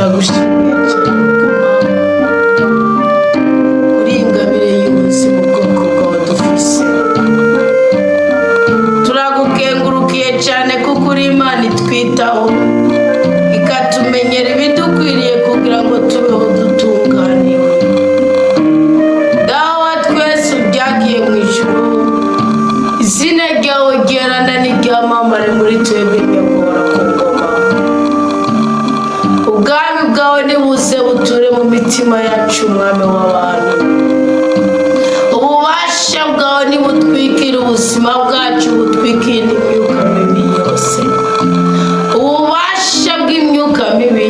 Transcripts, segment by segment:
turagushimiye cyane uri ingabire y'ubuzima ubwoko bwawe dufise. Turagukengurukiye cyane kuko uri Imana itwitaho ikatumenyera ibidukwiriye kugira ngo tubeho dutunganiwe. Dawa twese ubyagiye mu ijuru, izina ryawe ryerana n'iryamamare muri twebwe nyakubahwa ku ngoma. Ubwami bwawe nibuze buture mu mitima yacu mwami w'abantu. Ububasha bwawe nibutwikire ubuzima bwacu, butwikire imyuka mibi yose. Ububasha bw'imyuka mibi,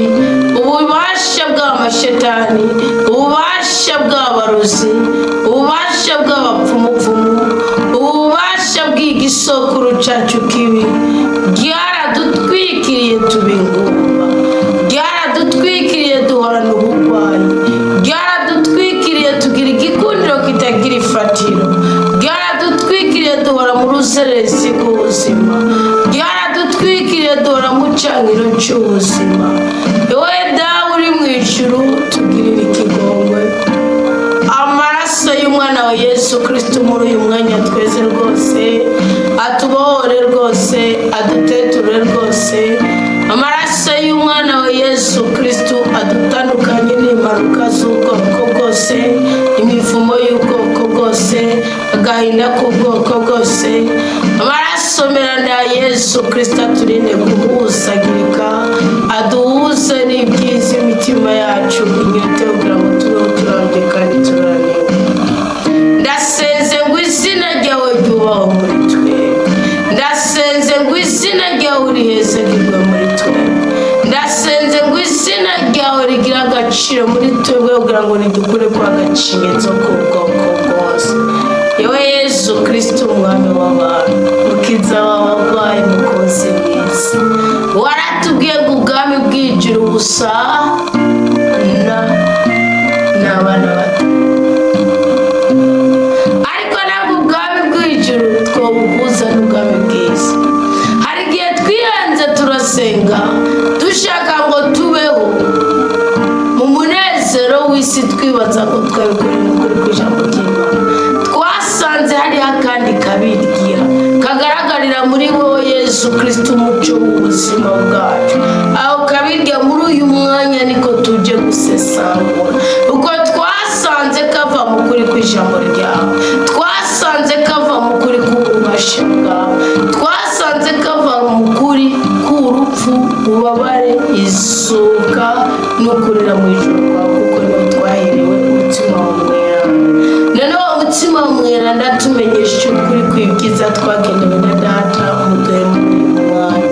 ububasha bw'amashetani, ububasha bw'abarozi, ububasha bw'abapfumupfumu, ububasha bw'igisokuru cyacu kibi byaradutwikiriye tuba ingumba, byaradutwikiriye duhorana uburwayi, byaradutwikiriye tugira igikundiro kitagira ifatiro, byaradutwikiriye duhora mu ruzerezi rw'ubuzima, byaradutwikiriye duhora mu cyangiro cy'ubuzima. Wowe dawe uri mu ijuru tugirire ikigongwe. Amaraso y'umwana wa Yesu Kristo muri uyu mwanya tweze rwose atubohore rwose, aduteture rwose. Amaraso y'umwana wa Yesu Kristo adutandukanye n'impanuka z'ubwoko bwose, imivumo y'ubwoko bwose, agahinda k'ubwoko bwose. Amaraso meranda ya Yesu Kristo aturinde guhuzagirika, aduhuze n'ibyiza imitima yacu inyote kugira ngo tubeho turambye kandi turaniwe. Ndasenze ngo izina ryawe ryubahwe muri twebwe. Ndasenze ngo izina ryawe rihezagirwe muri twebwe. Ndasenze ngo izina ryawe rigira agaciro muri twebwe kugira ngo ridukure kwa gacinyezo k'ubwoko bwose. Yewe Yesu Kristo umwami w'abantu, mukiza w'abarwayi, mukozi mwiza, waratubwiye ngo ubwami bw'ijuru busa n'abana bato, ariko ntabwo ubwami bw'ijuru twobuhuza n'ubwami bwiza. Hari igihe twihanze turasenga dushaka ngo tubeho mu munezero w'isi, twibaza ngo twabikore n'ukuri kw'ijambo ry'Imana. Twasanze hariho akandi kabirya kagaragarira muri wowe Yesu Kristo, umucyo w'ubuzima bwacu. Aho kabirya muri uyu mwanya niko tuje gusesangura, kuko twasanze kava mu kuri kw'ijambo ryawe, twasanze kava mu kuri k'ububasha bwawe, twasanze kava mu kuri k'urupfu, ubabare, izuka n'ukurira mu ijuru kwawe, kuko niho twaherewe umutima w'umweranda. Noneho umutima w'umweranda tumenyesha ukuri kw'ibyiza twagenewe na Data, umuduhe muri uyu mwanya.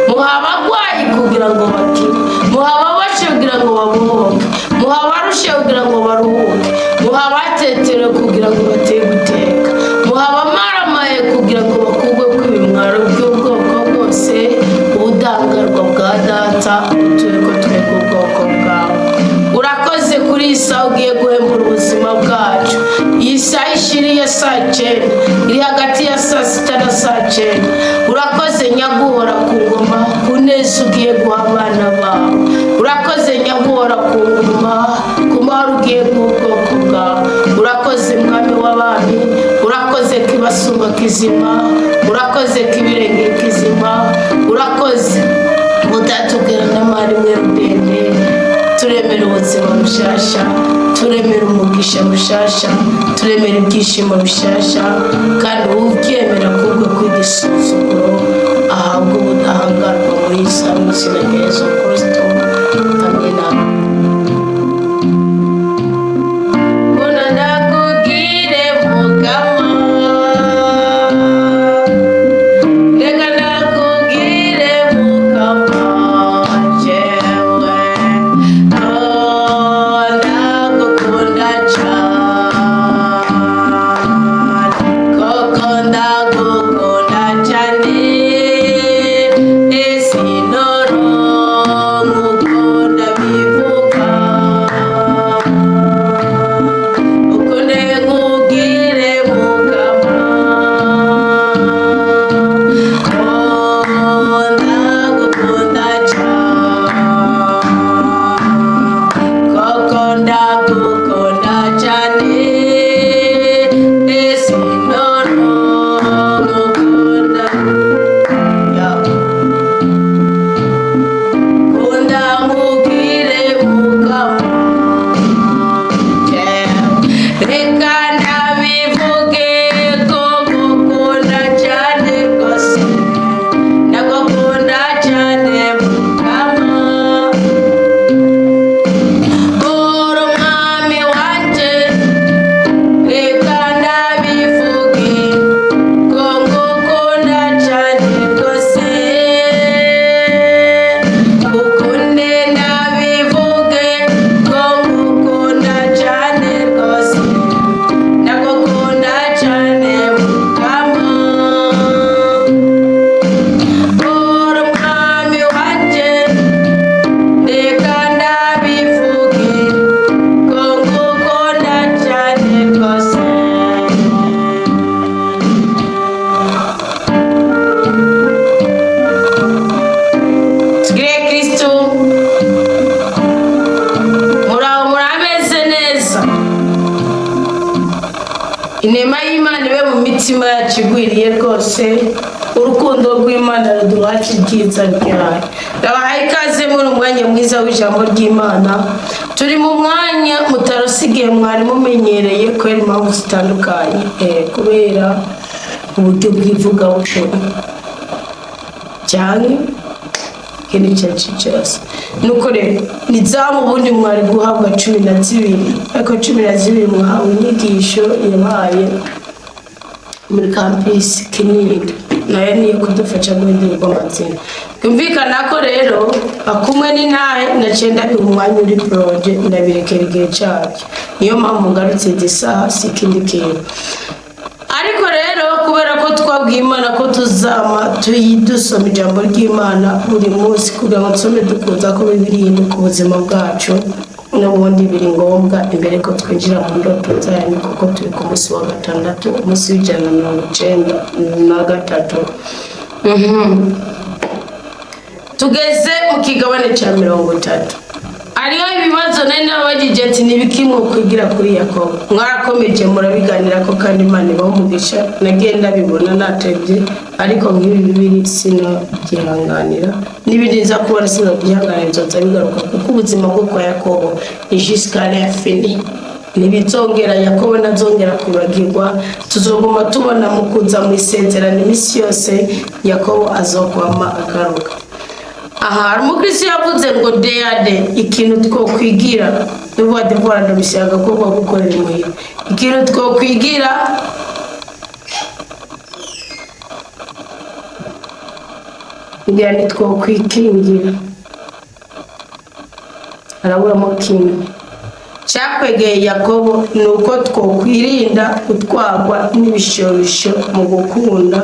Muha abagwayi kugira ngo bakire, muha ababashe kugira ngo babohoke, muha abarushe kugira ngo baruhuke, muha abateterewe kugira ngo bateye guteka, muha abamaramaye kugira ngo bakugwe kw'ibimwaro by'ubwoko bwose. Ubudahangarwa bwa Data utuye ko twebwe ubwoko bwawe. Urakoze kuri iyi saha ugiye guhembura ubuzima bwacu. Iyi saha ishiriye saa 9, iri hagati ya saa 6 na saa 9. Urakoze nyaguhora ku ngoma, ku neza ugiye guha abana bawe. Urakoze nyaguhora ku ngoma, ku mahoro ugiye guha ubwoko bwawe. Urakoze mwami w'abami, urakoze kibasumba kizima, urakoze kibirenge kizima, urakoze mutatubwira n'amari mwe rudende. Turemera ubuzima bushasha, turemera umugisha mushasha, turemera ibyishimo bishasha, kandi ubyemera kubwo kw'igisuzuguro ahabwa ubudahangarwa muri Isa mu izina rya Yesu Kristo. Amina. Esinoro mukunda imitima yacu igwiriye rwose urukundo rw'Imana ruduhaca ibyiza byayo. Ndabahaye ikaze muri umwanya mwiza w'ijambo ry'Imana. Turi mu mwanya mutarosigiye mwari mumenyereye kubera impamvu zitandukanye, kubera uburyo bw'ivugabutumwa cyane ikindi cyacu cyose. Nuko rero nizamu ubundi mwari guhabwa 12, ariko 12 mwahawe inyigisho yabaye muri campus Kinindo, nayo niyo kudufasha guhindura amazina. Kumvikana ko rero akumwe n'intahe nacenda umwanya uri project ndabirekera igihe cyacyo, niyo mpamvu ngarutse isaha sikindi kintu. Ariko rero kubera ko twabwiye Imana ko tuzama dusoma ijambo ry'Imana buri munsi kugira ngo tusome dukuza ko Bibiliya ku buzima bwacu, n'ubundi biri ngombwa imbere ko twinjira mu ndoto zanyu, kuko turi ku munsi wa 6, umunsi w'193. Tugeze mu kigabane cya 30. Ariyo ibibazo nari nabagije ati nibikimwe kwigira kuri Yakobo. Mwarakomeje murabiganira ko kandi Imana ibamugisha, nagenda bibona natebye, ariko nk'ibi bibiri sino gihanganira n'ibindi nza kubona sino gihanganira nzoza bigaruka, kuko ubuzima bwo kwa Yakobo ni jusqu'à l'infini. Nibizongera Yakobo nazongera kubagirwa, tuzoguma tubona mu kuza mu isezerano imisi yose Yakobo azokwama agaruka. Aha umukristo yavuze ngo deyade ikintu twokwigira n'ubu devoir ndabishaka ko gukorera imuhira, ikintu twokwigira ngani twokwikingira araburamo kintu cyakwegeye Yakobo, nuko twokwirinda gutwarwa n'ibishobisho mu gukunda,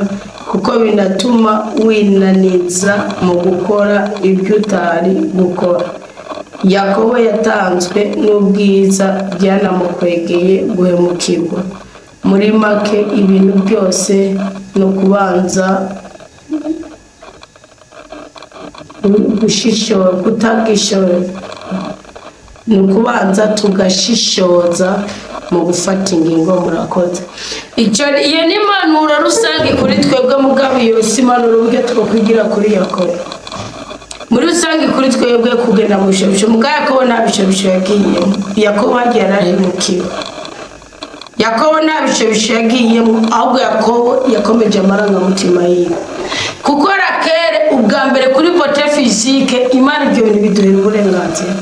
kuko binatuma winaniza mu gukora ibyo utari gukora. Yakobo yatanzwe n'ubwiza byanamukwegeye guhemukirwa. Muri make ibintu byose no kubanza gushishora, kutagishora, nukubanza tugashishoza mu gufata ingingo. Murakoze. Iyo ni impanuro rusange kuri twebwe, mugabo iyo si impanuro buryo twokwigira kuri Yakobo. Muri rusange kuri twebwe kugenda mu bishobisho, mugabo Yakobo nta bishobisho yagiyemo. Yakobo hagiye arahemukiwe. Yakobo nta bishobisho yagiyemo, ahubwo Yakobo yakomeje amarangamutima yiwe. Kuko Rakele ubwa mbere kuri vote physique Imana ibyo bintu biduhera uburenganzira,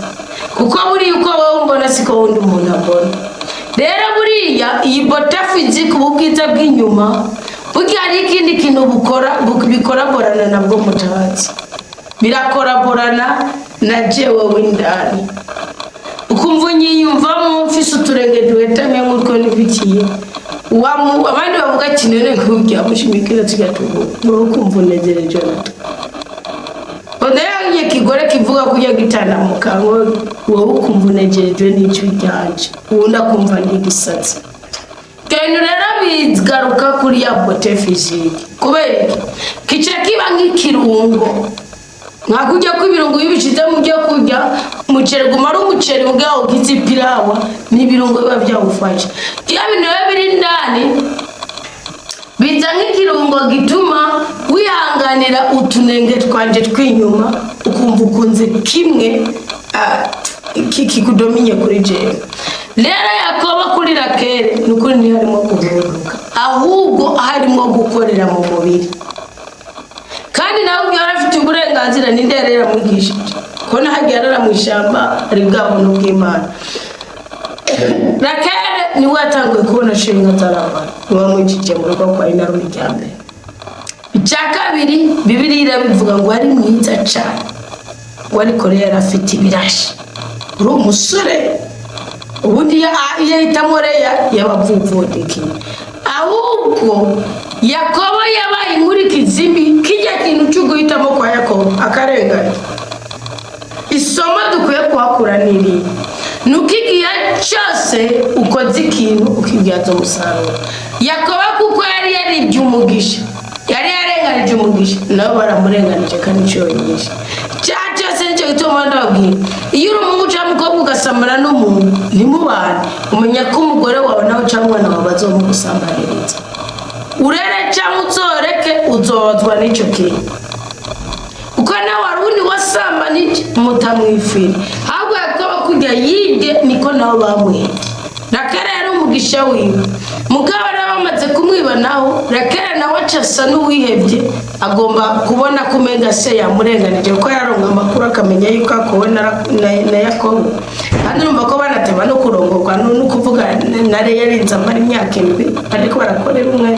kuko buriya uko wowe mbona siko wundi umuntu abona. Rero buriya iyi vote physique ubwiza bw'inyuma burya hari ikindi kintu bikoraborana nabwo mutazi, birakoraborana na jewe w'indani, ukumva unyiyumvamo mfise uturenge duhetamye nk'utwo nibikiye. Abandi bavuga ati none nk'ubya mushimikira tugatubu ukumva unezereje nato. Odeya kigore kivuga kujya gitana mu kanwa, wowe ukumva unezereje n'icyo ryanje, ubundi akumva n'igisatsi. Kenyo rero bigaruka kuri ya vote physique, kubera kice kiba nk'ikirungo. Nkakujya kw'ibirungo y'ibishize mu byo kurya, umuceri gumara umuceri ubwawo ugize ipirawa n'ibirungo biba byawufasha. Iyo bintu biri ndani biza nk'ikirungo gituma wihanganira utunenge twanje twinyuma, ukumva ukunze kimwe kikudominye kuri jewe. Rero Yakobo kuri Rakele nukuri ntiharimo guhuruka, ahubwo harimo gukorera mu mubiri. Kandi nawe byarafite uburenganzira n'inderera mwigishije ko nahagiye arara mu ishamba ari bwabona bw'Imana. Rakele niwe yatanguye kubona shinga zarabana, bamwijije mu rugo kwa Inaro ryambe. Icya kabiri Bibiliya irabivuga ngo ari mwiza cyane, wari kore yarafite ibirashi, uri umusore ubundi yahitamo Leya yabavuvudiki. Ahubwo Yakobo yabaye muri kizimbi, kijya kintu cyo guhitamo kwa Yakobo akarengana. Isomo dukwiye kuhakura niri nukigiye cyose ukoze ikintu ukibyaza umusaruro. Yakobo kuko yari yaribye umugisha, yari yarenganije umugisha, nabo baramurenganije kandi cyo yigisha cyose nicyo gituma ndabwira, iyo uri umuhungu cyangwa umukobwa ugasamara n'umuntu ntimubane, umenya ko umugore wawe nawe cyangwa umwana wawe bazomugusambaniriza. urere cyangwa uzoreke uzobazwa n'icyo kintu uko na warundi wasamba n'iki mutamwifira ahubwo yakaba kujya yibye niko nabo bamwiye Rakera umugisha wiwe mugabo bamaze kumwiba naho Rakera nawe acasa n'uwihebye agomba kubona kumega se yamurenganije ko yaronga amakuru akamenya yuko akobona na Yakobo kandi numva ko banateba no kurongorwa no kuvuga nare yarinze amara imyaka 7 ariko barakorera umwe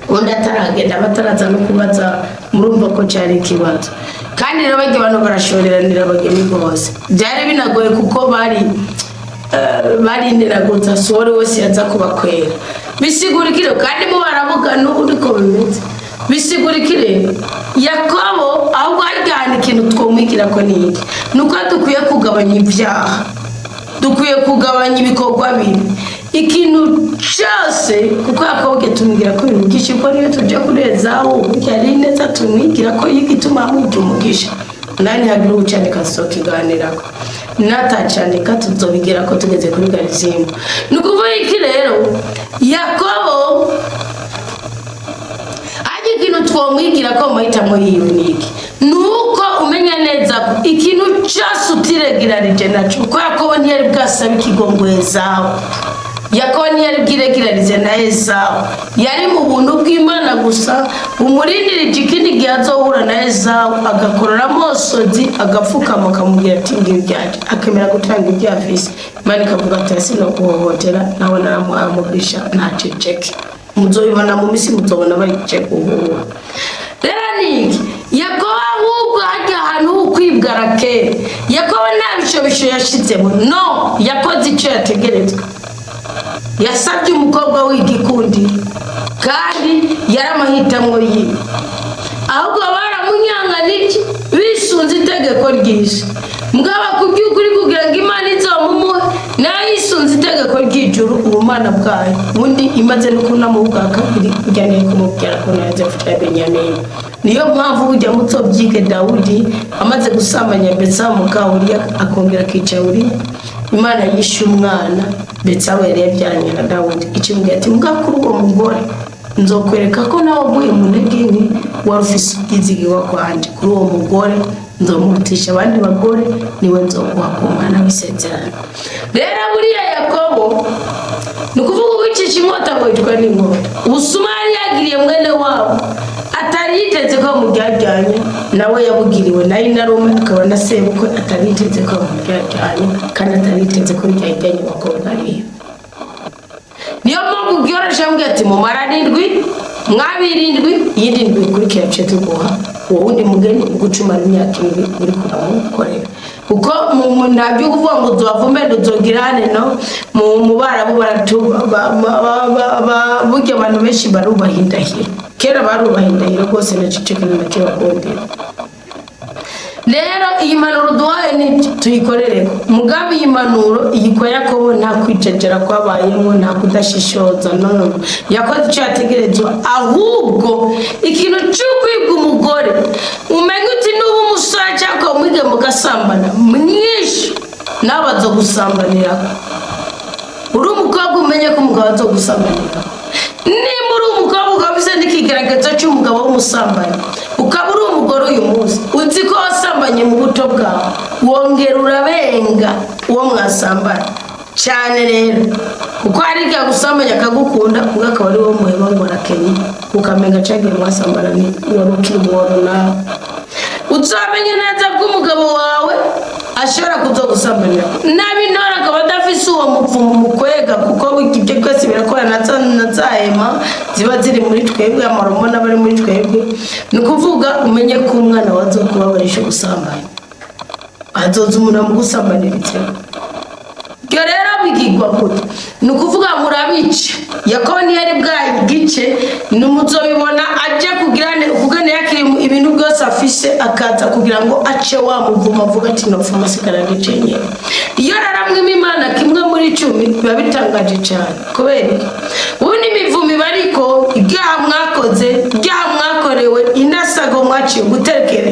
undi ataragenda bataraza no kubaza murumva ko cyari ikibazo kandi rero bagiye abantu barashoreranira bageni bose byari binagoye kuko barindira guta sore wose yaza kubakwera bisigurikire kandi mu baravuga n'ubundi ko bimeze bisigurikire Yakobo ahubwo ajyana ikintu twomwigira ko niki nuko dukwiye kugabanya ibyaha dukwiye kugabanya ibikorwa bibi ikintu cyose kuko akobwe tumwigira ko ibigisha ko niyo tujya kurezaho yari neza tumwigira ko yigituma amujya umugisha nani hagiru cyane kasoka iganirako natacane katuzobigera ko tugeze kuri Garizimba nukuvuga iki rero Yakobo ikintu twomwigira ko mahitamo yiwe niki nuko umenya neza ko ikintu cyose utiregerarije naco ko Yakobo ntiyari bwasabe ikigongwe zawe Yakobo ntiyari bwiregirarize na Esawu yari mu buntu bw'Imana gusa umurindirije ikindi gihe azohura na Esawu agakorora mosozi agapfukama akamubwira ati ngibyaje akemera gutanga ibyafise Imana ikavuga ati sino kuhohotera nawe naramuhamugisha ntaceceke muzobibona mu misi muzobona bari cece ubu rero niki Yakobo ahubwo hajya ahantu kwibwa Rakera Yakobo nta bisho yashitsemo no yakoze icyo yategerezwa yasabye umukobwa w'igikundi kandi yaramahitamo yiwe ahubwo baramunyanganiki bisunze itegeko ry'isi mugaba kubyukuri kugira ngo Imana izomumuhe nayo isunze itegeko ry'ijuru ubumana bwayo ubundi imaze no kunamuvuga kabiri kujyaniye kumubwira ko naze futa Benyamini niyo mpamvu ujya mutsobyike Dawudi amaze gusambanya Betsamu Uriya akongera kica Uriya Imana yishe umwana Betsamu yari yabyaranye na Dawudi ikimbwira ati mugakuru uwo mugore nzokwereka ko nawe uvuye mu ntege nke warufise ubwizigirwa kwanje kuri uwo mugore nzomurutisha abandi bagore niwe nzoguha ku mwana w'isezerano rero buriya Yakobo nukuvuga ubicisha inkota ngo yitwa n'inkota ubusumari yagiriye mwene wabo atari yiteze ko mujyajyanye nawe yabugiriwe nayo narume akaba na sebukwe atari yiteze ko mujyajyanye kandi atari yiteze ko ryajyanye bakobwa ariyo niyo mpamvu byoroshe mbwe ati mu mararindwi mwabirindwi yindi ndwi kurikira cyo tuguha wowe undi mugeni gucumara imyaka 7 uri kuramukorera uko mu ndabyo kuvuga ngo uzovavumbere uzogirane no mu barabu baratuba burya abantu benshi barubahindahira kera barubahindahira rwose naciceke n'akira kondera rero iyi manuro duhaye ni tuyikorere mugabe iyi manuro iyiko Yakobo nta kwicecera kwabayemo nta kudashishoza no yakoze icyo yategerezwa ahubwo ikintu cy'ukwibwa umugore umenye uti n'ubu umusore cyangwa umwige mugasambana mwinshi nabazo gusambanira uri umukobwa umenye ko umugabo azo gusambanira nimba uri umukobwa ukabise n'ikigaragazo cy'umugabo w'umusambanyi ukaba uri umugore uyu munsi uzi ko wasambanye mu buto bwawe wongera urabenga uwo mwasambana cyane rero kuko hari igihe gusambanya akagukunda ubwo akaba ari wo muheba ngo arakenya ukamenga cagiye mwasambana ni wari ukiri umworo nawe uzamenye neza ko umugabo wawe ashobora kuzogusambanira nabi ntora akaba adafise uwo mupfumu mukwega kuko ibyo byose birakorana na zahema ziba ziri muri twebwe amaromo n'abari muri twebwe ni ukuvuga umenye ko umwana wazokubabarisha gusambanya azoza umuntu amugusambanira iteka ibyo rero bigigwa gute ni ukuvuga murabice Yakobo ntiyari bwayigice n'umuzobibona aje kugirane ukugane yakiri ibintu byose afise akaza kugira ngo ace wa muvuma avuga ati nopfuma sigara gicenye iyo raramwe Imana kimwe muri 10 biba bitangaje cyane kubera ubundi imivumi bariko ibyaha mwakoze ibyaha mwakorewe inasago mwaciye guterekere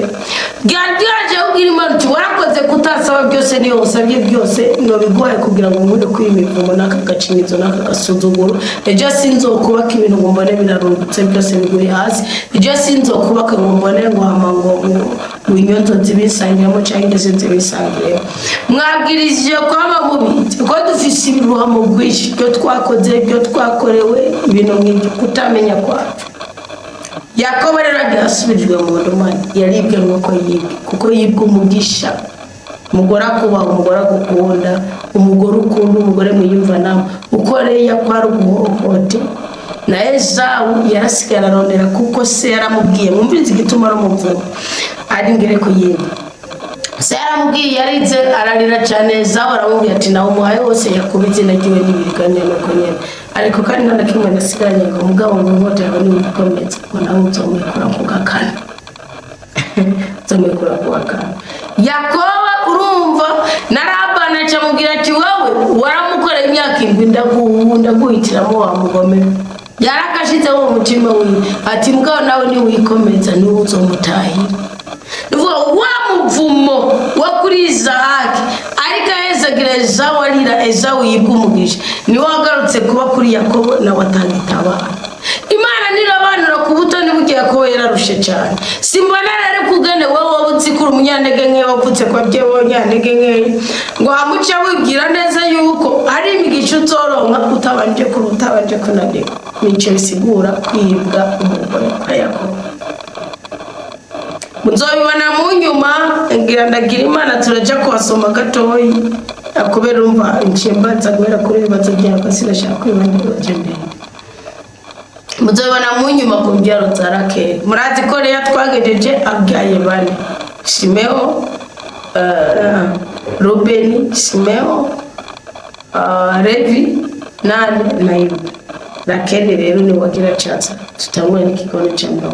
byaje ubwira Imana uti warakoze kutasaba byose byose niyo usabye byose no bigoye kugira ngo nkure kwimivumo nakagacimizo nakagasuzuguro ejo sinzokubaka ibintu ngo mbone birarungutse byose biguye hasi ejo sinzokubaka ngo mbone ngo amango winyonzo zibisangiramo cyangwa zibisangire mwabwirije kwaba mubiti ko dufise ibiruha mu gwishi byo twakoze byo twakorewe ibintu nk'ibyo kutamenya kwacu Yakobo rero byasubirijwe mu ndumane yaribwe nuko yibwe kuko yibwe umugisha umugore akubaha umugore agukunda umugore ukunda umugore mwiyumva nawe ukoreye yakwara uguhohote na Esawu yarasigara arondera kuko se yaramubwiye mwumvirize igituma ari umuvumo ari ngere ko yibwe se yaramubwiye yarize ararira cyane Esawu aramubwiye ati nawe umuhaye wose yakubitse nagiwe n'ibirigane nuko nyene ariko kandi nta kimwe nasigaranye ngo mugabo ngo ngote abone ukometse ngo nawe uzomekura ku gakana uzomekura ku gakana Yakobo urumva narabana cyamubwira ati wowe waramukoreye imyaka 7 ndaguhitiramo wa mugome yarakashize wo mutima wiwe ati mugabo nawe ni wikomeza ni uzomutahira nuvuga wa muvumo wa kuri Isahaki ariko ahezagira Esawu arira Esawu yibwumugisha ni wagarutse kuba kuri Yakobo na watangitaba Imana nirabanura ku butoni bugiye Yakobo yararushe cyane simbona rero kugane wowe wabutsikura umunyantege nke wavutse kwa bye wonyantege nke ngo amuca wibwira neza yuko ari imigisha uzoronka utabanje kunanirwa nico bisigura kwibwa umugore kwa Yakobo Muzobibona mu nyuma ngira ndagira Imana turaja kwasoma gatoyi akubera umva inchimbanza guhera kuri bibazo byako sinashaka kwibandira cyane Muzobibona mu nyuma ku byaro za Rakeli murazi ko rero twagejeje abyaye bane Shimeo Rubeni Shimeo Levi na Yuda Rakeli rero ni wagira cyatsa tutangwe n'ikikono cya 30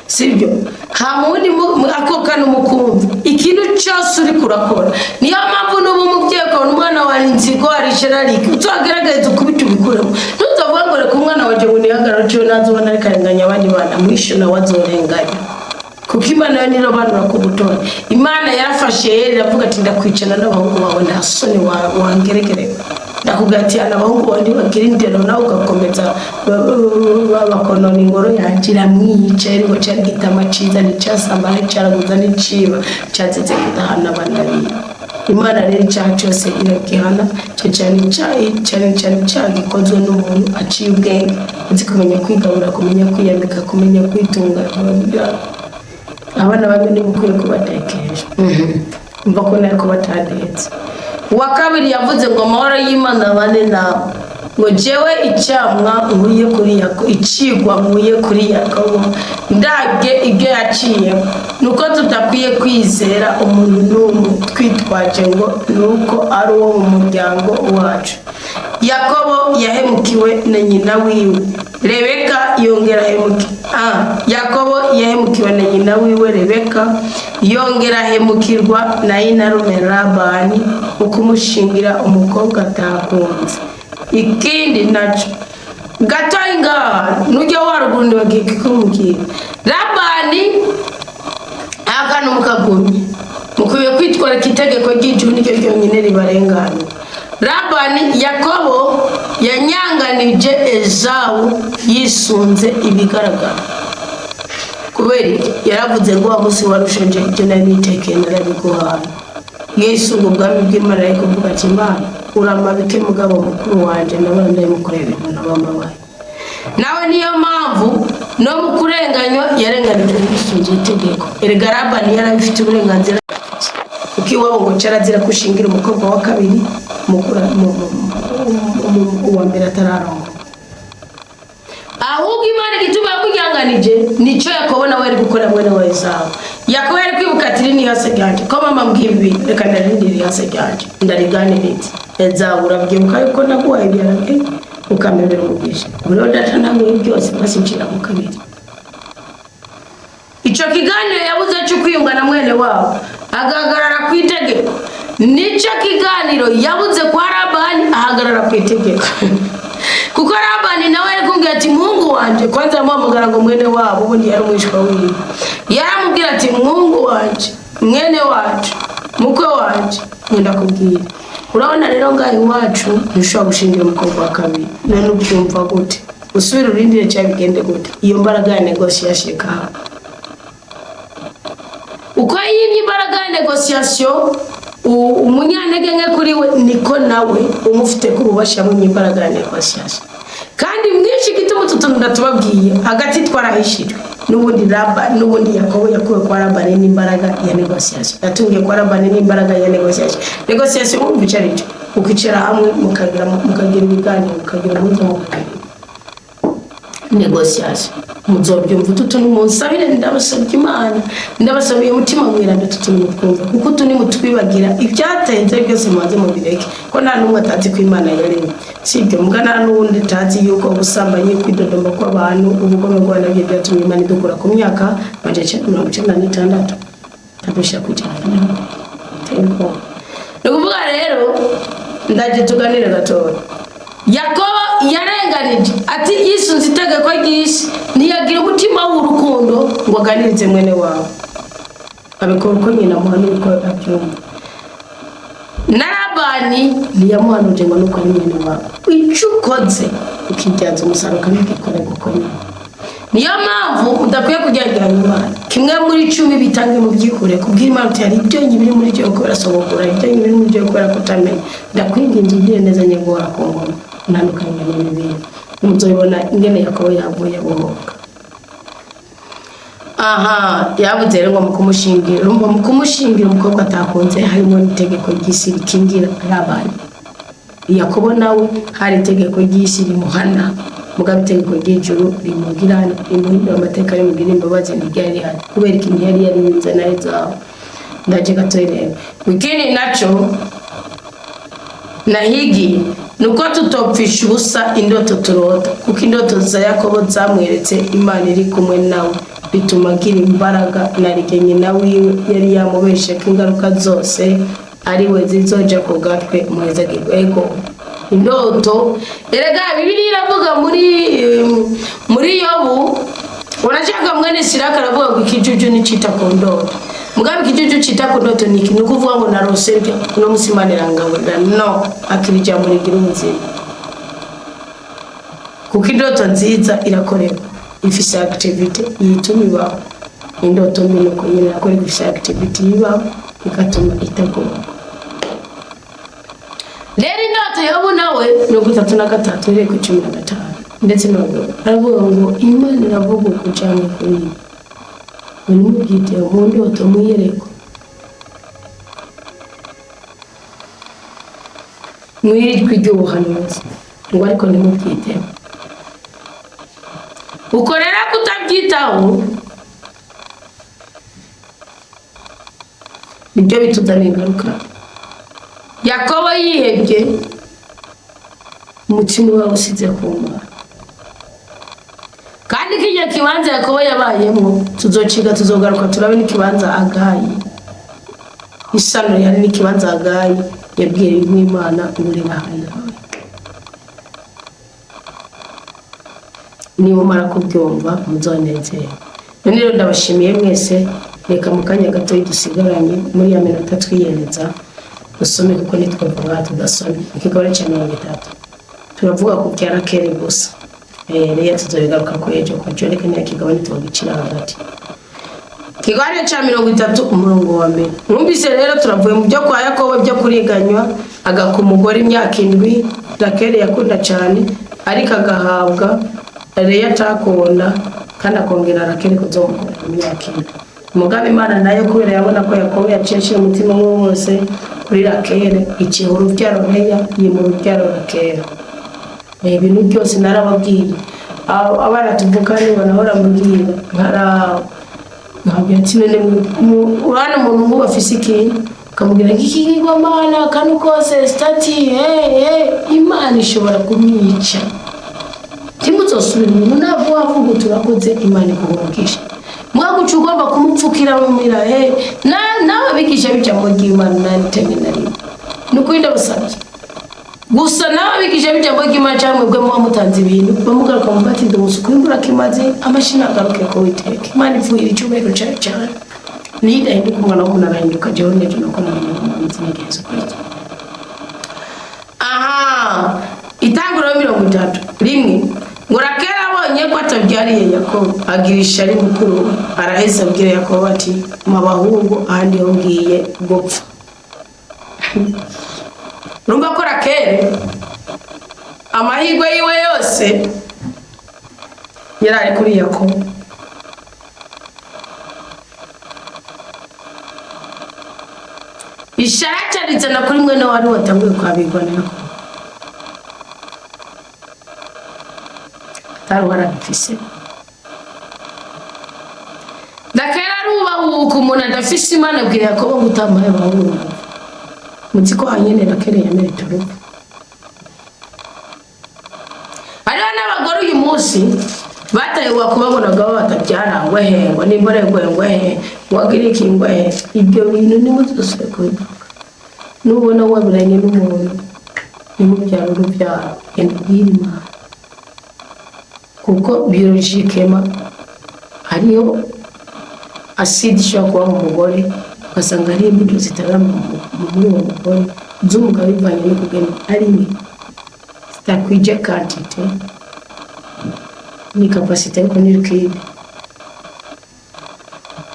sibyo hamuni akokana umukumva ikintu cyose uri kurakora niyo mpamvu n'ubu mubyeko n'umwana wa Nziko arisherarike utwagerageza kubita ubikuremo tutavuga ngo reka umwana waje ngo nihagarara cyo nazobona rikarenganya abandi bana mwisho na wazorenganya kuko Imana yo nirobanura ku butoni Imana yarafashe iravuga ati ndakwicana n'abahungu bawe nta soni wangeregere ndakugati abahungu bandi bagira indero nawe ugakomeza bakonona ingoro yagira mwiyicaye ngo cyari gitama ciza nicasamba n'icaraguza n'iciba cyazeze kudahana abana Imana rero icyaha cyose irakihana cyane gikozwe n'umuntu aciye ubwenge uzi kumenya kwigabura kumenya kwiyambika kumenya kwitunga abana bamwe nimukwiye kubatekereje umva ko nako batadetse Wa kabiri yavuze ngo amahoro y'Imana bane nawe ngo jewe icyamwa nkuye kuri Yakobo icigwa nkuye kuri Yakobo ndabye ibyo yaciye nuko tudakwiye kwizera umuntu n'umwe twitwaje ngo nuko ari uwo mu muryango wacu Yakobo yahemukiwe na nyina wiwe Rebeka yongera Yakobo yahemukiwe na nyina wiwe Rebeka yongera hemukirwa na inarume Labani ukumushingira umukobwa atakunze ikindi naco gato ingaha nujya warugundi bagike kumubwira Labani akana mukagumye mukwiye kwitwara itegeko ry'ijuru nicyo ryonyine ribarengana Labani Yakobo yanyanganije Esawu yisunze ibigaragara kubera yaravuze ngo wa musi warushonje ibyo nari nitekeye narabiguhana Yesu ngo bwami bw'Imana ariko kuvuga ati Imana uramabike mugabo mukuru wanje nabona ndayimukorera ibintu nabamabaye nawe niyo mpamvu no mukurenganywa yarenganije yisunze itegeko erega Labani yarabifite uburenganzira ukiwabo ngo carazira kushingira umukobwa wa kabiri mukura uwa mbere atararongo ahubwo Imana igituma yakujyanganije nico Yakobo nawe ari gukora mwene wa Esawu Yakobo ari kwibuka ati ni hase cyanje ko mama mbwibi reka ndarindira hase cyanje ndariganiriza Esawu urabyibuka yuko naguhaye ibyarange ukamebera umugisha buri data namwe byose basinjira mu kabiri ico kiganiro yabuze cyo kwiyunga na mwene wabo agahagarara ku itegeko nico kiganiro yabuze kwa Labani ahagarara ku itegeko kuko Labani nawe ari kumbwira ati muhungu wanje kwanza amamugara ngo mwene wabo ubundi yari umwishwa wiwe yaramubwira ati muhungu wanje mwene wacu mukwe wanje nkunda kubwira urabona rero ngaho iwacu ntushobora gushingira umukobwa wa kabiri none ubyumva gute usubira urindire cyane bigende gute iyo mbaraga ya negotiation ka uko yimye imbaraga ya negotiation umunyantege nke kuri we niko nawe umufite kububasha mu imbaraga ya negotiation kandi mwinshi gituma tutuntu ndatubabwiye hagati twarahishijwe n'ubundi Yakobo yakuwe kwa Labani n'imbaraga ya negotiation yatungiye kwa Labani n'imbaraga ya negotiation mu bicarije ukicara hamwe mukagira ibiganiro mukagira umuzo negotiation muzobyumva tutuntu munsabire ndabasabye Imana ndabasabiye umutima mwirande tutuntu mutwumva kuko tuni mutwibagira ibyatenze byose mwaze mu bireke ko nta numwe atazi ko Imana yaremye sibyo mugana n'ubundi tazi yuko ubusambanyi kwidodomba kw'abantu ubugome bw'abana bye byatumye Imana idukura ku myaka 1996 tabisha kujana tempo nukuvuga rero ndaje tuganire gatoya Yakobo yarenganije ati yisunze itegeko ry'isi ntiyagira umutima w'urukundo ngo aganirize mwene wawe abikora uko nyina muhano uko abyumva na Labani ntiyamuhanuje ngo nuko ari mwene wawe icyo ukoze ukibyaza umusaruro kandi ukikora gukora niyo mpamvu udakwiye kujyagira Imana kimwe muri 10 bitange mu byikure kubwira Imana uti hari ibyo biri muri cyo gukora sobokura ibyo biri muri cyo gukora kutamenya ndakwinginze ugire neza nyegora ku ngoma nandukanye n'ibindi muzobona ingene Yakobo yavuye bohoka yabuze rero ngo mukumushingira urumva mukumushingira umukobwa atakunze harimo n'itegeko ry'isi rikingira Labani Yakobo nawe hari itegeko ry'isi rimuhana mugabe itegeko ry'ijuru rimugirana imuhindura amateka y'umugira imbabazi ntiryari hari kubera ikintu yari yarinze nayo zawe ndaje gatoye wikini nacho nahigiye nuko tutopfisha ubusa indoto turota kuko indoto za Yakobo zamweretse Imana iri kumwe nawe bituma agira imbaraga narigenye nawe yari yamubeshe ko ingaruka zose ari we zizoja ku gatwe muheza gego indoto erega Bibiliya iravuga muri Yobu urashaka mwene Siraka aravuga ngo ikijuju nicita ku ndoto mugabe ikijuju cita ku ndoto niki nukuvuga ngo narose byo no musimanira ngabura no akirija muri girunzi kuko indoto nziza irakorerwa ifise activity yituma iba indoto mbino ko nyine akorerwa ifise activity iba ikatuma itagoma rero indoto Yobu nawe 33 iri ku 15 ndetse no aravuga ngo Imana iravuga ko cyane kuri nimubwite mu ndoto muyereko mwirijwe iby'ubuhanuzi ngo ariko nimubwite ukorera kutabyitaho nibyo bituzana ingaruka Yakobo yihebye umutima wawe usize kumva kandi kijya kibanza Yakobo yabayemo tuzociga tuzogaruka turabe n'ikibanza Agayi isano yari n'ikibanza Agayi yabwiye Imana muri bahanda niba mara kubyumva muzonezere none rero ndabashimiye mwese reka mukanya gato dusigaranye muri ya minota twiyereza usome kuko nitwavuga tudasome ikigore cya 30 turavuga ku byara kere gusa rero tuzobigaruka ko ejo kwa joreka ne kigabane tubagicira hagati kigare cya 30 umurongo wa mbere mwumvise rero turavuye mu byo kwa Yakobo byo kuriganywa agakumugore imyaka 7 Rakeli yakunda cyane ariko agahabwa Leya takunda kandi akongera Rakeli kuzomukora imyaka 7 mugabe Imana nayo kubera yabona ko Yakobo yaceshe umutima wose kuri Rakeli ikihuru byaro Leya yimuru byaro Rakeli ibintu byose narababwiye abana tuvukanye banahora mbwira ntabwo yatinene urana umuntu ngo afise iki kamubwira iki ngo Mana kandi kose stati Imana ishobora kumwica timuzosubira umuntu navo wavuga turakoze Imana ikuvugisha mwaguca ugomba kumupfukira mu mira nawe bigisha bijambo ry'Imana nantemenari nukwinda busabye gusa nawe bigisha bijambo ry'Imana cyangwa mwebwe mutanze ibintu bamugaruka mu bati ndumusuku imbura kimaze amashina agaruke ko witeke Imana ivuye icyubahiro cyane nida hinduka umwana w'umuntu arahinduka jewe nejo nuko nahinduka umuzi n'igenzo Kristo. Aha itanguro 31 ngo Rakeli abonye ko atabyariye Yakobo agira ishari mukuru araheza abwira Yakobo ati mabahungu ahandi yongiye gupfa. Rumva ko Rakeli amahirwe yiwe yose yarari kuri Yakobo. Ishara cyarizana kuri mwene wari watanguye kwabigwana nako tarwara bifise. Rakeli arubahuka umuntu adafise Imana abwira Yakobo gutamaye bahungu muzi ko hanyene Rakeli yamerita urupfu. Hariho n'abagore uyu munsi batayewa kubabonaga batabyarangwa hengwa n'imborengwe he wagira ikingwa he. Ibyo bintu nimuzosore kubivuga nubona wabiranye n'umuntu nimubyara urubyaro endubwira Imana kuko biologikema hariyo acide ishobora kuba mu mugore ugasanga ari imbuto zitarama muri uwo mugore z'umugabo bivanye no kugena ari mwe zitakwije quantité ni capacité yo kunirikira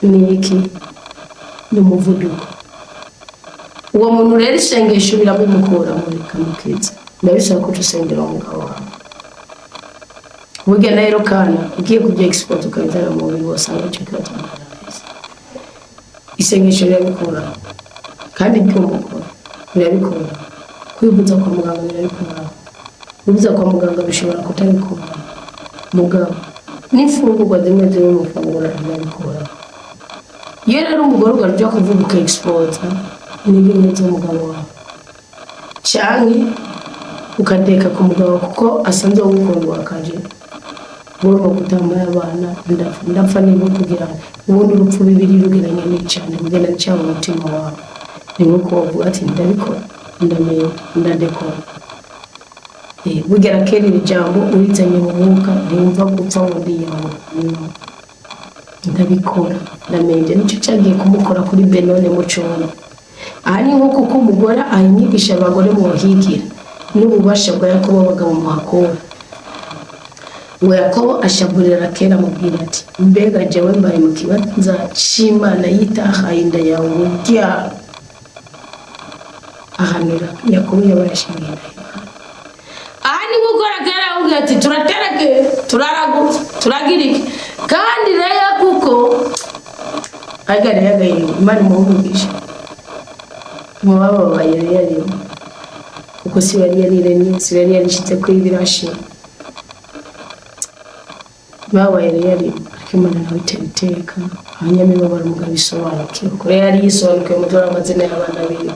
ni iki n'umuvuduko. Uwo muntu rero isengesho biramumukura muri kamukiza ndabisaba ko tusengera umugabo wawe. Burya rero kana ugiye kujya export ukabitara mu buri wose cyo kiratanga isengesho rirabikora kandi by'umukora birabikora. Kwibuza kwa muganga birabikora, kwibuza kwa muganga bishobora kutabikora mugabo n'ifungurwa zimwe ziri mu fungura birabikora. Iyo rero umugore ugarujya kuvuga uka export n'ibintu by'umugabo wawe cyane ukadeka ku mugabo kuko asanze gukundwa akaje ngomba gutamara abana ndapfa niba kugira ubundi urupfu bibiri rugeranye n'icane mugena cyangwa umutima wawe ni nkuko uvuga ati ndabikora ndamenye ndadekora. Burya Rakeli ijambo urizanye mu mwuka ntiyumva gupfa muri yawe ndabikora ndamenye nicyo cyagiye kumukora kuri Benoni mucona. Aha ni nko kuko umugore ahinyigisha abagore mu bahigira n'ububasha bwa Yakobo abagabo mu hakora. Ngo Yakobo ashaburira Rakeli amubwira ati mbega jewe mbaye mu kibanza c'Imana yitahaye inda yawe ubyara. Ahanura Yakobo yabarashingira. Aha ni nkuko Rakeli avuga ati turatereke turaraguza turagirike kandi rero kuko agare yagaye Imana muhugisha mubaba yari kuko si yari yaremye si yari yarishitse ko ibirashi baba yari Imana nawe iteka abanyamibabaro mugabo isobanukiwe ko yari yisobanukiwe mu tora amazina y'abana biwe.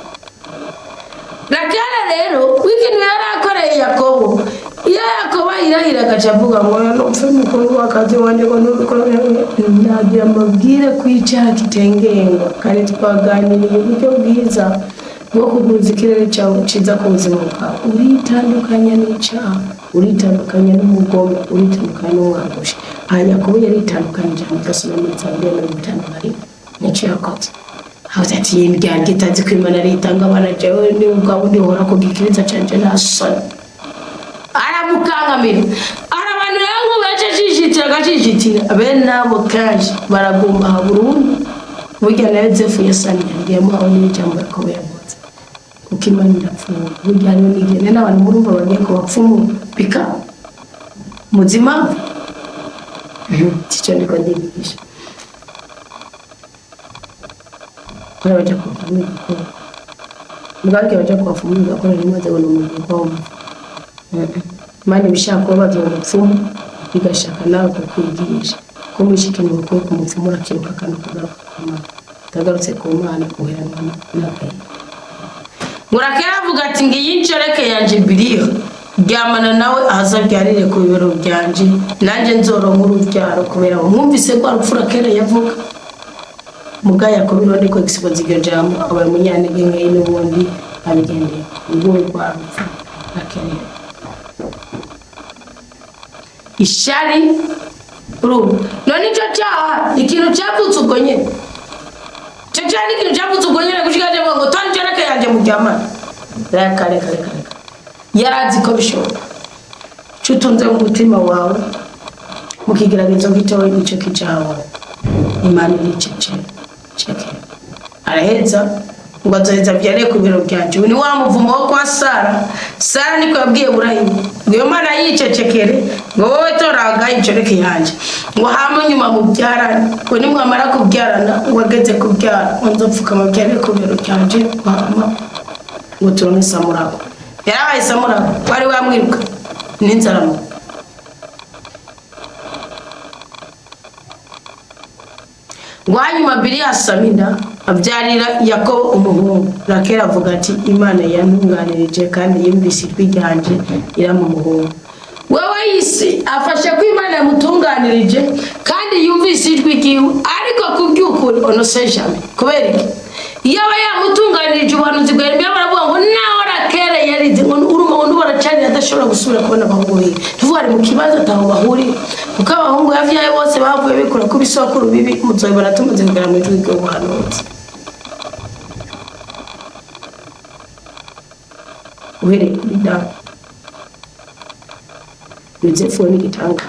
Rakeli rero w'ikintu yarakoreye Yakobo iyo Yakobo irahira agaca avuga ngo nopfe mukuru w'akazi wanje ngo ndagira amabwire kwicara kitengengwa kandi twaganiriye uburyo bwiza bwo kuguza ikirere cyawe ciza ku buzima bwawe. Uritandukanya n'icyaha, uritandukanya n'umugome, uritandukanya n'umwangusha. Yakobo yaritandukanyije agasoma muri Zaburi 51 n'icyo yakoze. Hawatati y'imiryango itazi ko Imana aritanga abana jewe ni ubwabo ndihora ko gikiriza canje nasoni aramukangamira arabantu yangu bacishitira gacishitira bene nabo kaje baragomba Burundu. Burya na Yozefu yasani yagiyemo aho n'ijambo Yakobo yavuze kuko Imana irapfuye. Burya rero nigene n'abantu murumva bagiye ko bapfumu bika muzima cyo ndiko ndigisha baje kuvumira ko muganga baje kuvumira ko rimaze ngo n'umugabo mani bishaka bazo gupfumu bigashaka nawe kukwigisha ko mushikene ko kumupfumu rakiruka kandi tagarutse ku Mana kuherana n'akaye. Murakera avuga ati ngiyi ncoreke yanje biriyo ryamana nawe azabyarire ku bibero byanje nanje nzoronka urubyaro kubera mwumvise ko arupfura kera yavuga muga Yakobo rode ko expoze iryo jambo abaye munyanege ngeyi n'ubundi abigendeye ubwo rwarupfa Rakeli. Ishari none icyo cyaha ikintu cyavutse ubwo nyine cyane ikintu cyavuze ubwo nyine gushika je ngo tonjereke yanje mu ryamana kare yarazi ko bishoboka cutunze mu mutima wawe mukigeragezo gitowe nico kijawe Imana nicece cheke araheza ngo azoheza byare ku biro byanje ni wa muvumo wo kwa Sara niko yabwiye Burayimu ngo iyo Mana yicecekere ngo wowe toraga incoreke yanje ngo hama nyuma mu byarana ngo nimwamara kubyarana wageze kubyara nzopfuka mu byare ku biro byanje hama ngo turone Samurabo yarabaye Samurabo wari wamwiruka n'inzaramo ngo hanyuma Biliya Saminda abyarira Yakobo umuhungu. Rakeli avuga ati Imana yantunganirije kandi yumvise ijwi ryanje iramumuhungu. Wewe isi afashe ko Imana yamutunganirije kandi yumvise ijwi ryiwe ariko kubyukuri onosejame kubera iki iyo aba yamutunganirije ubuhanuzi bwa Yeremiya baravuga ngo naho Rakeli yarize ngo urumuntu baracari adashobora gusubira kubona abahungu be tuvuga mu kibazo ataho bahuri kuko abahungu yavyaye bose bavuye bikora ku bisokuru bibi muzoyibona tumaze kugera mu ijwi ry'ubuhanuzi uhere kuri Dani Yosefu ni gitangaza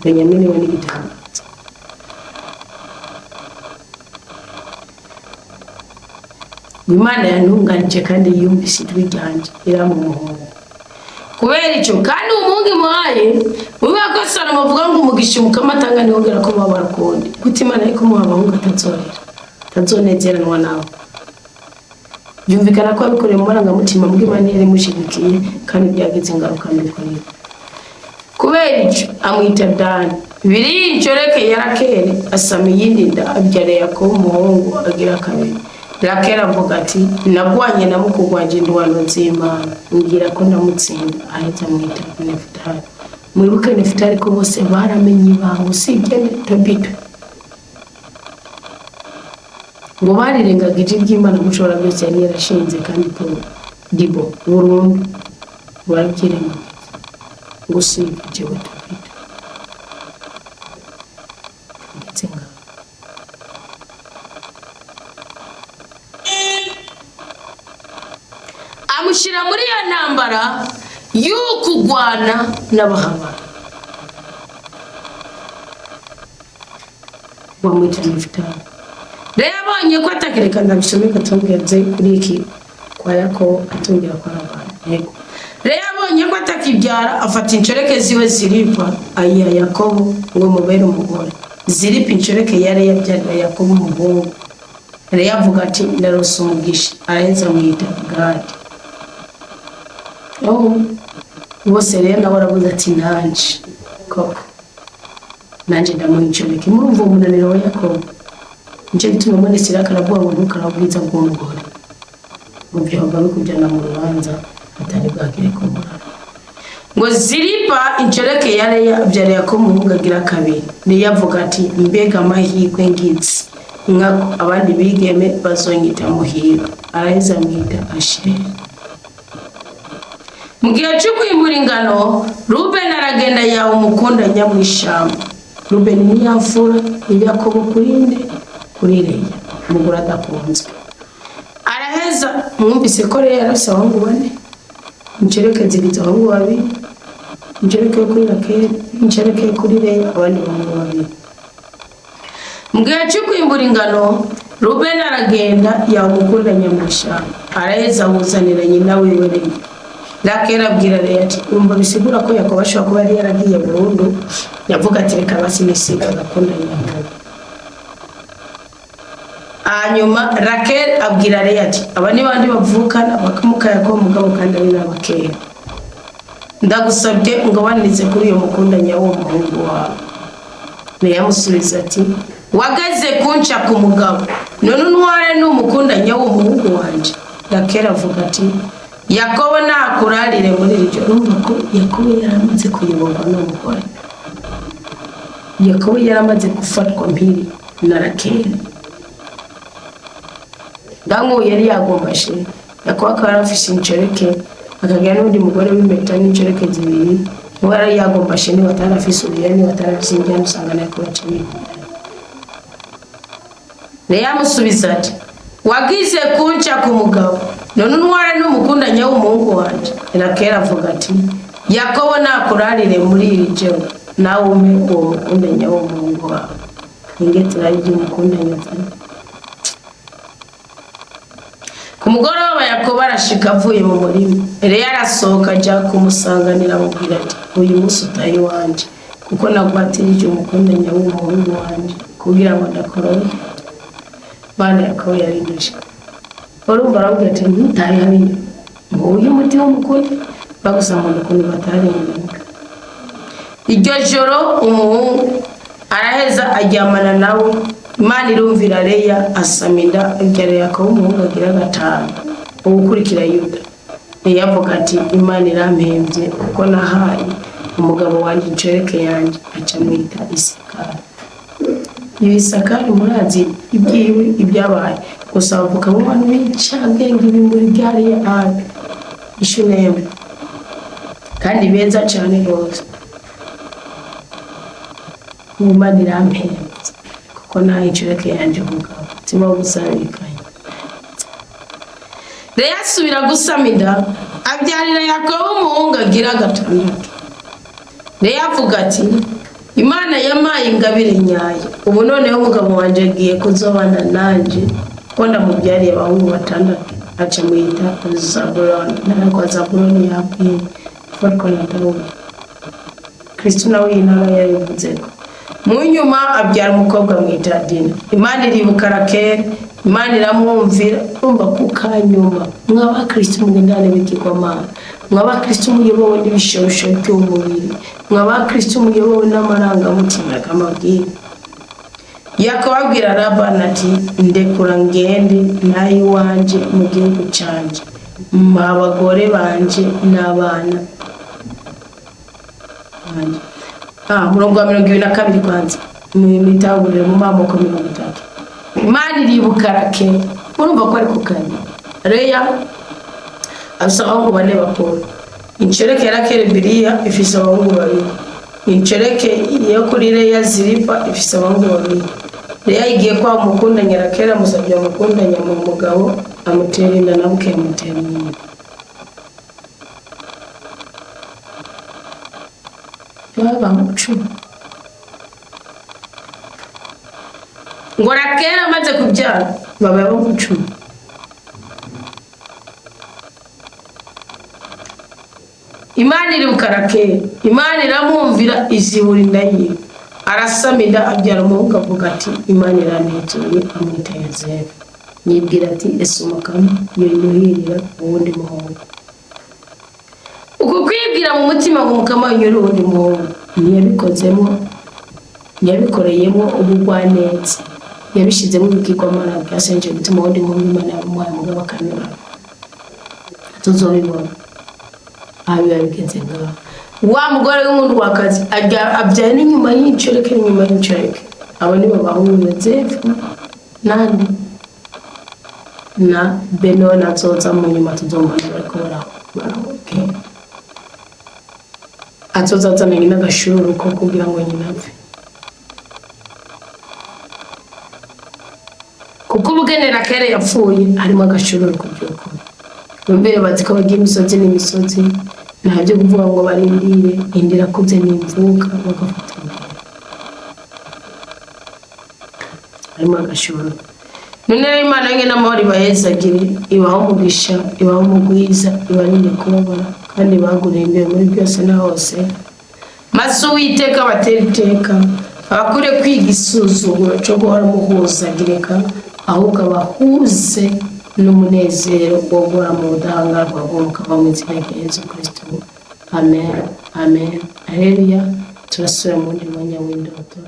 Benyamini ni gitangaza Imana yantunganije kandi yumvise ijwi ryanje iramumuhungu kubera icyo kandi umuhungu muhaye mubiba ko Salomo avuga ngo umugisha mukamatanga ni wongera ko babarukundi kuti Imana ariko muha abahungu atazonezeranwa nawe byumvikana ko abikoreye mu marangamutima bw'Imana yari mushigikiye kandi byagize ingaruka mbi kuri we kubera icyo amwita Dani biri incoreke ya Rakeli asama iyindi nda abyara Yakobo umuhungu agira kabiri Rakeli avuga ati nagwanye na mukuru wanje ndwano nz'Imana ngira ko ndamutsinda ahita amwita Nefutali mwibuke Nefutali ko bose baramenye ibanga usibye Tobito ngo barirengaga ijwi ry'Imana mushobora byose yari yarashinze kandi ko Dibo burundu barabyirema ngo usibye Tobito ndetse amushira muri ya ntambara y'ukugwana n'abahabara bamwita Nefutali rero abonye ko atakerekana bisome katongeze kuri iki kwa Yakobo atongera kwa Labani yego rero abonye ko atakibyara afata incoreke ziwe Zilipa ayiha Yakobo ngo mubere umugore Zilipa incoreke yari yabyarira Yakobo umuhungu rero avuga ati ndarose umugisha araheza amwita Gadi bose rero nawe aravuze ati nanje koko nanje ndamuha incoreke murumva umunaniro wa Yakobo nje bituma mwene Siraka aravuga ngo ntukarabwiza bw'umugore ngo byoga bikujyana mu rubanza atari bwagire ko murara ngo Zilipa incoreke yari yabyariye ko umuhungu agira kabiri niyo avuga ati mbega amahirwe ngizi nkako abandi bigeme bazonyita muhirwe araheza amwita Asheri mu gihe cyo kwimura ingano Rubeni aragenda yawe umukunda nyamwishamba Rubeni ni yafura Yakobo kurinde kuri Leya umugore adakunzwe araheza mwumvise ko Leya yarafise abahungu bane incereke zigize abahungu babiri incereke kuri Rakeli incereke kuri Leya abandi bahungu babiri mu gihe cyo kwimbura ingano Rubeni aragenda yawe umukunda nyamwishamba araheza awuzanira nyina wiwe Leya Rakeli abwira Leya ati umva bisigura ko Yakobo ashobora kuba yari yaragiye burundu yavuga ati reka basi nisiga agakunda nyamwishamba hanyuma Rakeli abwira Leya ati aba ni bandi bavukana bakamuka Yakobo mugabo kandi ari n'abakera ndagusabye ngo wanize kuri uyo mukundanya wo muhungu wawe Leya amusubiza ati wagaze kunca ku mugabo none ntware n'umukundanya wo muhungu wanje Rakeli avuga ati Yakobo nakurarire muri iryo urumva ko Yakobo yaramaze kuyoborwa n'umugore Yakobo yaramaze gufatwa mpiri na Rakeli Dango yari yagombashe Yakobo akaba afise incoreke akagira n'undi mugore w'impeta n'incoreke zibiri ngo yari yagombashe ni batarafise uriya ni batarafise injyana usanga Yakobo acanye Leya amusubiza ati wagize kunca ku mugabo none ntware n'umukundanya w'umuhungu wanje. Rakera avuga ati Yakobo nakurarire muri iri joro nawe ume uwo mukundanya w'umuhungu wawe. Ninge turarije umukundanya cyane. Ku mugoroba Yakobo arashika avuye mu murima. Leya arasohoka ajya kumusanganira amubwira ati uyu munsi utayi wanje kuko nagwatirije umukundanya w'umuhungu wanje kugira ngo ndakorore. Bana Yakobo yarindije. Urumva aravuga ati ntutaye hariya ngo uyu muti w'umukundi bagusanga umukundi batari mu. Iryo joro umuhungu araheza aryamana nawe. Imana irumvira Leya asaminda ibyara Yakobo umuhungu agira gatanu ugukurikira Yuda. Leya avuga ati Imana irampembye kuko nahaye umugabo wanje incereke yanje aca mwita Isakari. Isakari murazi ibyiwe ibyabaye gusa bavuga mu bantu b'icabwenge bimuri byari ari Ishunemu kandi beza cyane rwose. Imana irampembye kuko nahaye incereke yanje umugabo tima gusabikanye. Leya asubira gusamida abyarira Yakobo umuhungu agira gatandatu. Leya avuga ati Imana yamaye ingabire nyayo ubu noneho umugabo wanje agiye kuzobana nanje ko ndamubyariye abahungu batandatu aca mwita Zabuloni. Narako Zabuloni yapfuye farko na Dawudi. Kristo nawe intara yabivuze ko mu nyuma abyara umukobwa mwita Dina. Imana iribuka Rakera, Imana iramwumvira. Umva kukanyuma mwaba Kristo mugendane bikigwamana, mwaba Kristo muyobowe n'ibishobisho by'umubiri, mwaba Kristo muyobowe n'amarangamutima y'amabwire. Yakobo abwira Labani ati ndekura ngende nayi wanje mu gihugu canje abagore banje n'abana banje. Murongo wa 22 kwanza mitangurire mu mamoko 30. Imana iribuka Rakera. Urumva ko ari kukanya. Leya afisa abahungu bane bakuru. Incereke ya Rakera Biliya ifise abahungu babiri. Incereke yo kuri Leya Zilipa ifise abahungu babiri. Leya igiye kwa mukundanya Rakera musabye mukundanya mu mugabo amutera inda nabuke amutera inda. Baba mucu ngo Rakera amaze kubyara baba mucu. Imana iribuka Rakera, Imana iramwumvira izibura inda yiwe. Arasamida abyara umuhungu avuga ati Imana iranezeye amwita Yozefu. Yibwira ati ese umukama yoyuhirira uwundi muhungu. Uko kwibwira mu mutima ngo umukama yoyuhirira uwundi muhungu ntiyabikoreyemo ubugwaneza, yabishizemo ubwigwamana bwasenje gutuma uwundi muhungu Imana yamuhaye umugabo akanyura. Tuzobibona abiba bigenze ngaho. Wa mugore w'umuntu wakazi abyara n'inyuma y'incereke n'inyuma y'incereke. Abo ni bahungu Yozefu nani na Benoni azoza mu nyuma tuzombana bariko barahoke. Azoza azana nyina agashururu ko kugira ngo nyina apfe. Kuko ubugene Rakera yapfuye harimo agashururu ku by'ukuri. Mbere bazi ko bagiye imisozi n'imisozi ntabyo kuvuga ngo barindire indira kuze n'imvuka bagafata imbere. Harimo agashururu. None Imana ngena amahoro ibahezagire, ibaho umugisha, ibaho umugwiza, ibarinde kubabara kandi bagure imbere muri byose na hose. Maso Uwiteka batera iteka abakure kwiga isuzuguro cyo guhora muhuzagireka ahubwo abahuze n'umunezero wo guhora mu budahangarwa bw'umukama mu izina rya Yesu Kristo. Amen. Amen. Haleluya. Turasubira mu ndi mwanya w'indoto.